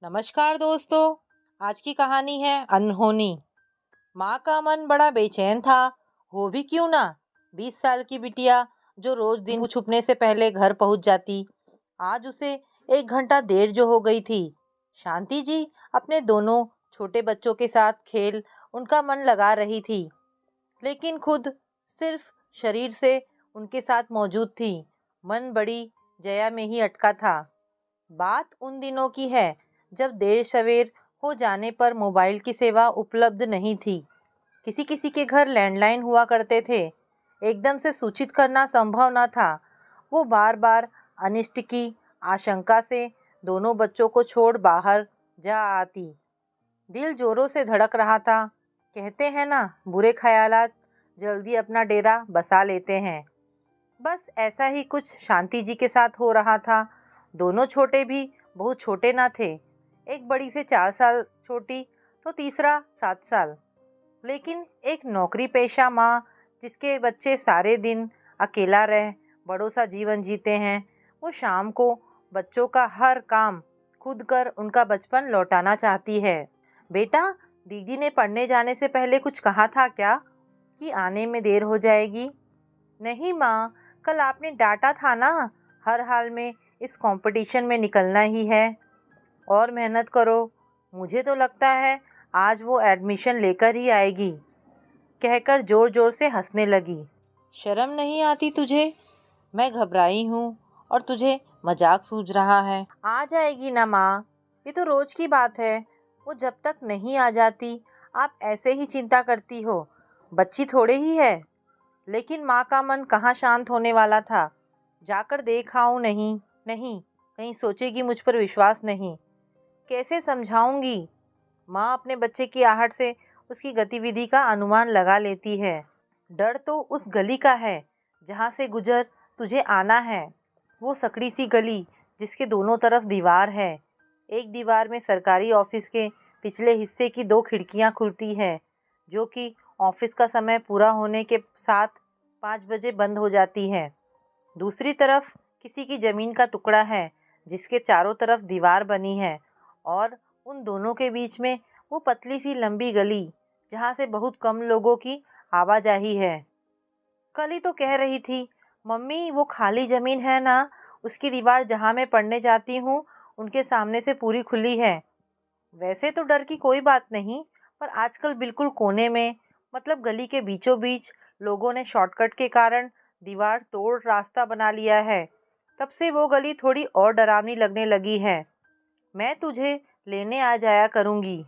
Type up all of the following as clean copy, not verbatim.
नमस्कार दोस्तों। आज की कहानी है अनहोनी। माँ का मन बड़ा बेचैन था। हो भी क्यों ना। 20 साल की बिटिया जो रोज दिन को छुपने से पहले घर पहुंच जाती, आज उसे 1 घंटा देर जो हो गई थी। शांति जी अपने दोनों छोटे बच्चों के साथ खेल उनका मन लगा रही थी, लेकिन खुद सिर्फ शरीर से उनके साथ मौजूद थी। मन बड़ी जया में ही अटका था। बात उन दिनों की है जब देर सवेर हो जाने पर मोबाइल की सेवा उपलब्ध नहीं थी। किसी किसी के घर लैंडलाइन हुआ करते थे। एकदम से सूचित करना संभव न था। वो बार बार अनिष्ट की आशंका से दोनों बच्चों को छोड़ बाहर जा आती। दिल जोरों से धड़क रहा था। कहते हैं ना, बुरे ख्यालात जल्दी अपना डेरा बसा लेते हैं। बस ऐसा ही कुछ शांति जी के साथ हो रहा था। दोनों छोटे भी बहुत छोटे ना थे। एक बड़ी से 4 साल छोटी, तो तीसरा 7 साल। लेकिन एक नौकरी पेशा माँ जिसके बच्चे सारे दिन अकेला रह बड़ों सा जीवन जीते हैं, वो शाम को बच्चों का हर काम खुद कर उनका बचपन लौटाना चाहती है। बेटा, दीदी ने पढ़ने जाने से पहले कुछ कहा था क्या कि आने में देर हो जाएगी? नहीं माँ, कल आपने डांटा था ना, हर हाल में इस कंपटीशन में निकलना ही है। और मेहनत करो। मुझे तो लगता है आज वो एडमिशन लेकर ही आएगी, कहकर जोर जोर से हंसने लगी। शर्म नहीं आती तुझे? मैं घबराई हूँ और तुझे मजाक सूझ रहा है। आ जाएगी ना माँ, ये तो रोज की बात है। वो जब तक नहीं आ जाती आप ऐसे ही चिंता करती हो। बच्ची थोड़े ही है। लेकिन माँ का मन कहाँ शांत होने वाला था। जाकर देख आऊं? नहीं नहीं, कहीं सोचेगी मुझ पर विश्वास नहीं। कैसे समझाऊंगी? माँ अपने बच्चे की आहट से उसकी गतिविधि का अनुमान लगा लेती है। डर तो उस गली का है जहाँ से गुजर तुझे आना है। वो सकड़ी सी गली जिसके दोनों तरफ दीवार है। एक दीवार में सरकारी ऑफिस के पिछले हिस्से की 2 खिड़कियाँ खुलती है, जो कि ऑफिस का समय पूरा होने के साथ 5 बजे बंद हो जाती है। दूसरी तरफ किसी की जमीन का टुकड़ा है जिसके चारों तरफ दीवार बनी है, और उन दोनों के बीच में वो पतली सी लंबी गली जहाँ से बहुत कम लोगों की आवाजाही है। कल ही तो कह रही थी मम्मी, वो खाली जमीन है ना, उसकी दीवार जहाँ मैं पढ़ने जाती हूँ उनके सामने से पूरी खुली है। वैसे तो डर की कोई बात नहीं, पर आजकल बिल्कुल कोने में, मतलब गली के बीचों बीच लोगों ने शॉर्टकट के कारण दीवार तोड़ रास्ता बना लिया है। तब से वो गली थोड़ी और डरावनी लगने लगी है। मैं तुझे लेने आ जाया करूँगी।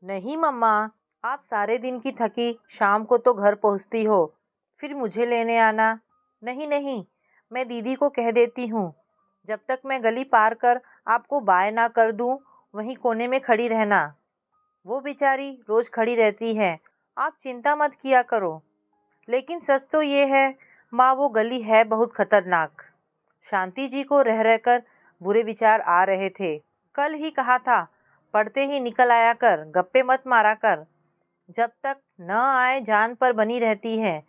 नहीं मम्मा, आप सारे दिन की थकी शाम को तो घर पहुँचती हो, फिर मुझे लेने आना? नहीं नहीं, मैं दीदी को कह देती हूँ। जब तक मैं गली पार कर आपको बाय ना कर दूँ, वहीं कोने में खड़ी रहना। वो बेचारी रोज खड़ी रहती है, आप चिंता मत किया करो। लेकिन सच तो ये है माँ, वो गली है बहुत खतरनाक। शांति जी को रह रहकर बुरे विचार आ रहे थे। कल ही कहा था, पढ़ते ही निकल आया कर, गप्पे मत मारा कर। जब तक न आए जान पर बनी रहती है।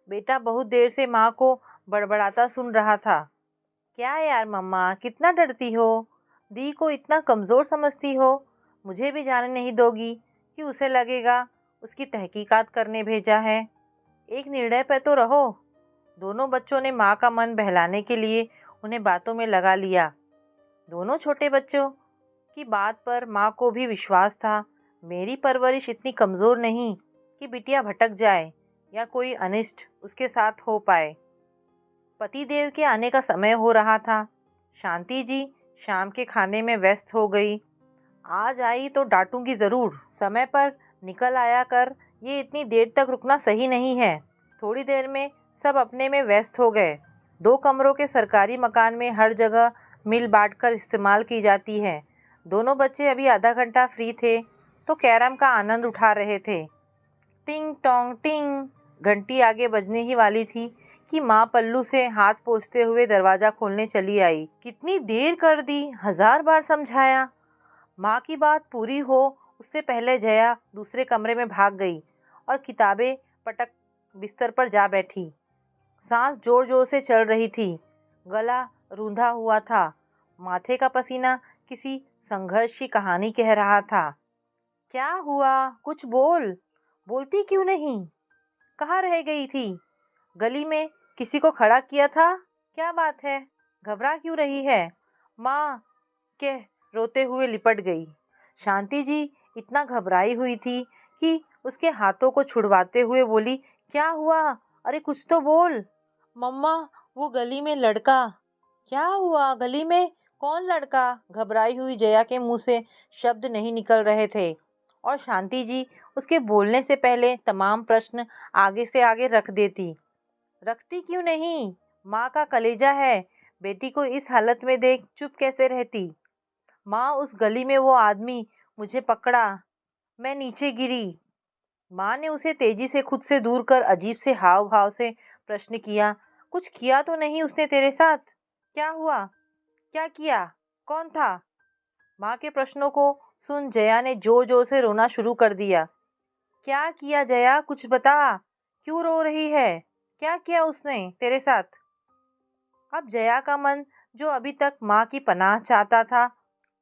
बेटा बहुत देर से माँ को बड़बड़ाता सुन रहा था। क्या यार मम्मा, कितना डरती हो? दी को इतना कमज़ोर समझती हो? मुझे भी जाने नहीं दोगी कि उसे लगेगा उसकी तहकीकात करने भेजा है? एक निर्णय पे तो रहो। दोनों बच्चों ने माँ का मन बहलाने के लिए उन्हें बातों में लगा लिया। दोनों छोटे बच्चों की बात पर माँ को भी विश्वास था। मेरी परवरिश इतनी कमज़ोर नहीं कि बिटिया भटक जाए या कोई अनिष्ट उसके साथ हो पाए। पतिदेव के आने का समय हो रहा था। शांति जी शाम के खाने में व्यस्त हो गई। आज आई तो डांटूंगी ज़रूर। समय पर निकल आया कर, ये इतनी देर तक रुकना सही नहीं है। थोड़ी देर में सब अपने में व्यस्त हो गए। 2 कमरों के सरकारी मकान में हर जगह मिल बांट कर इस्तेमाल की जाती है। दोनों बच्चे अभी आधा घंटा फ्री थे तो कैरम का आनंद उठा रहे थे। टिंग टोंग टिंग, घंटी आगे बजने ही वाली थी कि माँ पल्लू से हाथ पोंछते हुए दरवाज़ा खोलने चली आई। कितनी देर कर दी, 1000 बार समझाया। माँ की बात पूरी हो उससे पहले जया दूसरे कमरे में भाग गई और किताबें पटक बिस्तर पर जा बैठी। सांस जोर जोर से चल रही थी। गला रूंधा हुआ था। माथे का पसीना किसी संघर्ष की कहानी कह रहा था। क्या हुआ? कुछ बोल। बोलती क्यों नहीं? कहाँ रह गई थी? गली में किसी को खड़ा किया था? क्या बात है? घबरा क्यों रही है? माँ, कह रोते हुए लिपट गई। शांति जी इतना घबराई हुई थी कि उसके हाथों को छुड़वाते हुए बोली, क्या हुआ? अरे कुछ तो बोल। मम्मा, वो गली में लड़का। क्या हुआ? गली में कौन लड़का? घबराई हुई जया के मुंह से शब्द नहीं निकल रहे थे और शांति जी उसके बोलने से पहले तमाम प्रश्न आगे से आगे रख देती। रखती क्यों नहीं? माँ का कलेजा है। बेटी को इस हालत में देख चुप कैसे रहती? माँ, उस गली में वो आदमी मुझे पकड़ा, मैं नीचे गिरी। माँ ने उसे तेजी से खुद से दूर कर अजीब से हाव भाव से प्रश्न किया, कुछ किया तो नहीं उसने तेरे साथ? क्या हुआ? क्या किया? कौन था? माँ के प्रश्नों को सुन जया ने जोर जोर से रोना शुरू कर दिया। क्या किया जया? कुछ बता। क्यों रो रही है? क्या किया उसने तेरे साथ? अब जया का मन, जो अभी तक माँ की पनाह चाहता था,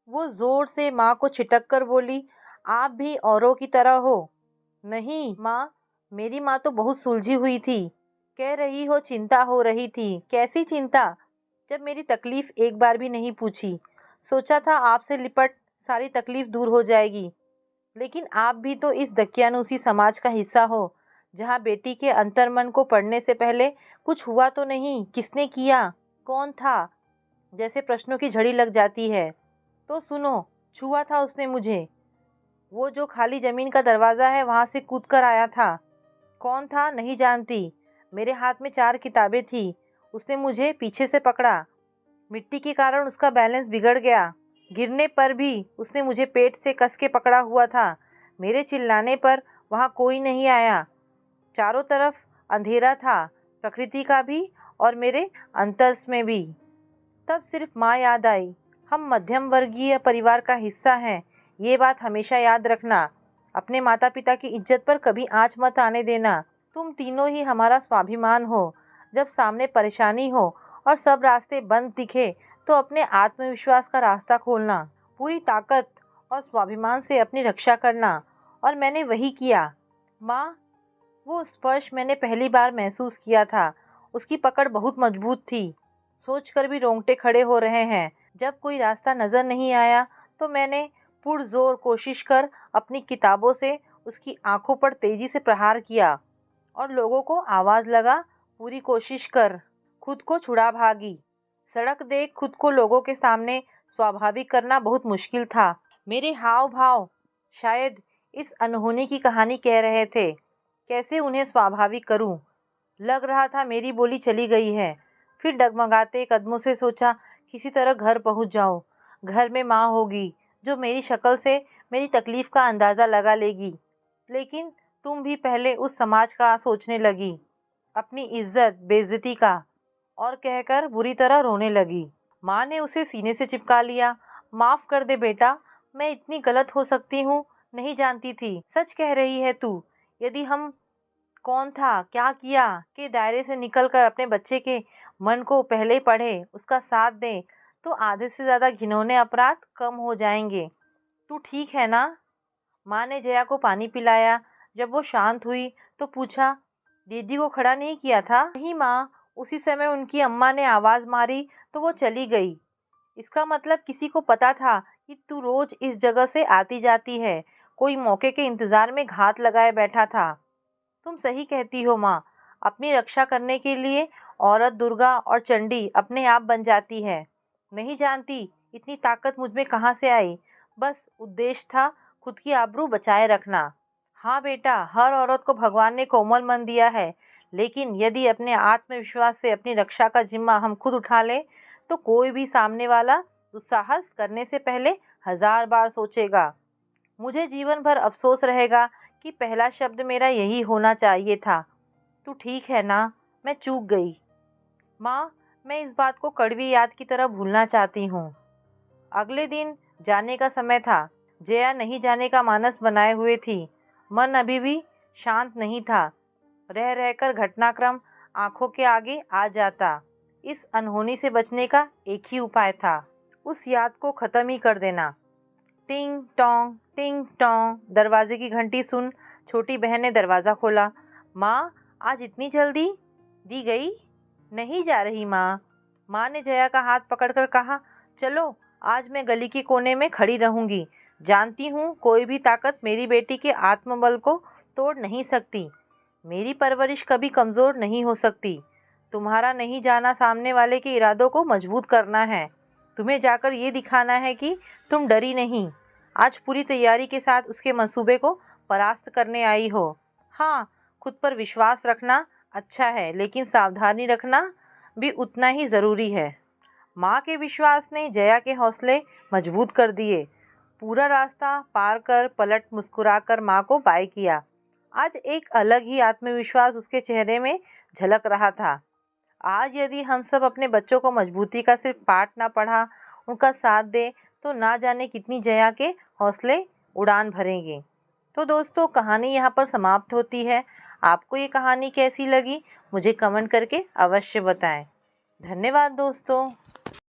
वो जोर से माँ को छिटक कर बोली, आप भी औरों की तरह हो? नहीं माँ, मेरी माँ तो बहुत सुलझी हुई थी। कह रही हो चिंता हो रही थी। कैसी चिंता? जब मेरी तकलीफ एक बार भी नहीं पूछी। सोचा था आपसे लिपट सारी तकलीफ दूर हो जाएगी। लेकिन आप भी तो इस दकियानूसी समाज का हिस्सा हो, जहाँ बेटी के अंतर्मन को पढ़ने से पहले कुछ हुआ तो नहीं? किसने किया? कौन था? जैसे प्रश्नों की झड़ी लग जाती है। तो सुनो, छुआ था उसने मुझे। वो जो खाली जमीन का दरवाज़ा है वहाँ से कूद कर आया था। कौन था? नहीं जानती। मेरे हाथ में 4 किताबें थी। उसने मुझे पीछे से पकड़ा। मिट्टी के कारण उसका बैलेंस बिगड़ गया। गिरने पर भी उसने मुझे पेट से कस के पकड़ा हुआ था। मेरे चिल्लाने पर वहाँ कोई नहीं आया। चारों तरफ अंधेरा था, प्रकृति का भी और मेरे अंतस में भी। तब सिर्फ माँ याद आई। हम मध्यम वर्गीय परिवार का हिस्सा हैं, ये बात हमेशा याद रखना। अपने माता पिता की इज्जत पर कभी आँच मत आने देना। तुम तीनों ही हमारा स्वाभिमान हो। जब सामने परेशानी हो और सब रास्ते बंद दिखे तो अपने आत्मविश्वास का रास्ता खोलना, पूरी ताकत और स्वाभिमान से अपनी रक्षा करना। और मैंने वही किया। माँ, वो स्पर्श मैंने पहली बार महसूस किया था। उसकी पकड़ बहुत मजबूत थी। सोचकर भी रोंगटे खड़े हो रहे हैं। जब कोई रास्ता नज़र नहीं आया तो मैंने पुरजोर कोशिश कर अपनी किताबों से उसकी आंखों पर तेजी से प्रहार किया और लोगों को आवाज़ लगा, पूरी कोशिश कर, खुद को छुड़ा भागी। सड़क देख खुद को लोगों के सामने स्वाभाविक करना बहुत मुश्किल था। मेरे हाव भाव शायद इस अनहोनी की कहानी कह रहे थे। कैसे उन्हें स्वाभाविक करूं? लग रहा था मेरी बोली चली गई है। फिर डगमगाते कदमों से सोचा, किसी तरह घर पहुंच जाऊं। घर में माँ होगी जो मेरी शक्ल से मेरी तकलीफ का अंदाज़ा लगा लेगी। लेकिन तुम भी पहले उस समाज का सोचने लगी, अपनी इज्जत बेइज्जती का, और कहकर बुरी तरह रोने लगी। माँ ने उसे सीने से चिपका लिया। माफ़ कर दे बेटा, मैं इतनी गलत हो सकती हूँ, नहीं जानती थी। सच कह रही है तू। यदि हम कौन था, क्या किया के दायरे से निकलकर अपने बच्चे के मन को पहले पढ़े, उसका साथ दें, तो आधे से ज़्यादा घिनौने अपराध कम हो जाएंगे। तू ठीक है ना? माँ ने जया को पानी पिलाया। जब वो शांत हुई तो पूछा, दीदी को खड़ा नहीं किया था? नहीं माँ, उसी समय उनकी अम्मा ने आवाज़ मारी तो वो चली गई। इसका मतलब किसी को पता था कि तू रोज इस जगह से आती जाती है। कोई मौके के इंतज़ार में घात लगाए बैठा था। तुम सही कहती हो माँ। अपनी रक्षा करने के लिए औरत दुर्गा और चंडी अपने आप बन जाती है। नहीं जानती इतनी ताकत मुझ में कहाँ से आई। बस उद्देश्य था खुद की आबरू बचाए रखना। हाँ बेटा, हर औरत को भगवान ने कोमल मन दिया है, लेकिन यदि अपने आत्मविश्वास से अपनी रक्षा का जिम्मा हम खुद उठा लें तो कोई भी सामने वाला दुस्साहस करने से पहले 1000 बार सोचेगा। मुझे जीवन भर अफसोस रहेगा कि पहला शब्द मेरा यही होना चाहिए था। तू ठीक है ना? मैं चूक गई। माँ, मैं इस बात को कड़वी याद की तरह भूलना चाहती हूँ। अगले दिन जाने का समय था। जया नहीं जाने का मानस बनाए हुए थी। मन अभी भी शांत नहीं था। रह रहकर घटनाक्रम आंखों के आगे आ जाता। इस अनहोनी से बचने का एक ही उपाय था, उस याद को ख़त्म ही कर देना। टिंग टोंग दरवाजे की घंटी सुन छोटी बहन ने दरवाज़ा खोला। माँ, आज इतनी जल्दी? दी गई नहीं जा रही माँ। माँ ने जया का हाथ पकड़कर कहा, चलो आज मैं गली के कोने में खड़ी रहूंगी। जानती हूँ कोई भी ताकत मेरी बेटी के आत्मबल को तोड़ नहीं सकती। मेरी परवरिश कभी कमज़ोर नहीं हो सकती। तुम्हारा नहीं जाना सामने वाले के इरादों को मजबूत करना है। तुम्हें जाकर ये दिखाना है कि तुम डरी नहीं। आज पूरी तैयारी के साथ उसके मंसूबे को परास्त करने आई हो। हाँ, खुद पर विश्वास रखना अच्छा है, लेकिन सावधानी रखना भी उतना ही ज़रूरी है। माँ के विश्वास ने जया के हौसले मजबूत कर दिए। पूरा रास्ता पार कर पलट मुस्कुराकर माँ को बाय किया। आज एक अलग ही आत्मविश्वास उसके चेहरे में झलक रहा था। आज यदि हम सब अपने बच्चों को मजबूती का सिर्फ पाठ ना पढ़ा, उनका साथ दे, तो ना जाने कितनी जया के हौसले उड़ान भरेंगे। तो दोस्तों, कहानी यहाँ पर समाप्त होती है। आपको ये कहानी कैसी लगी मुझे कमेंट करके अवश्य बताएं। धन्यवाद दोस्तों।